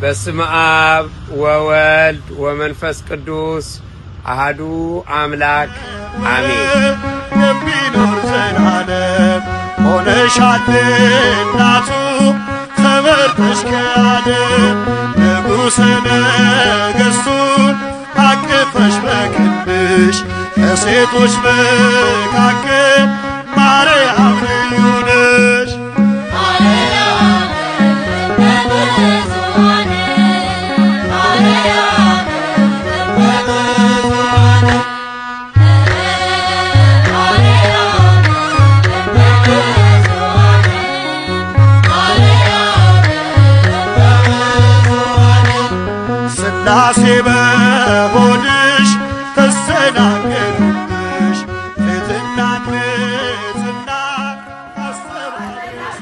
በስመ አብ ወወልድ ወመንፈስ ቅዱስ አሐዱ አምላክ አሜን። የሚኖር ዘላለም ሆነሻል እናቱ ተመርጠሽ ከዓለም ንጉሠ ነገሥቱን አቅፈሽ በክንድሽ ከሴቶች መካከል ማርያም ልዩ ነሽ። ሥላሴ በሆድሽ ተሰናገሉብሽ ትሕትና ንጽሕና አስተባበረሽ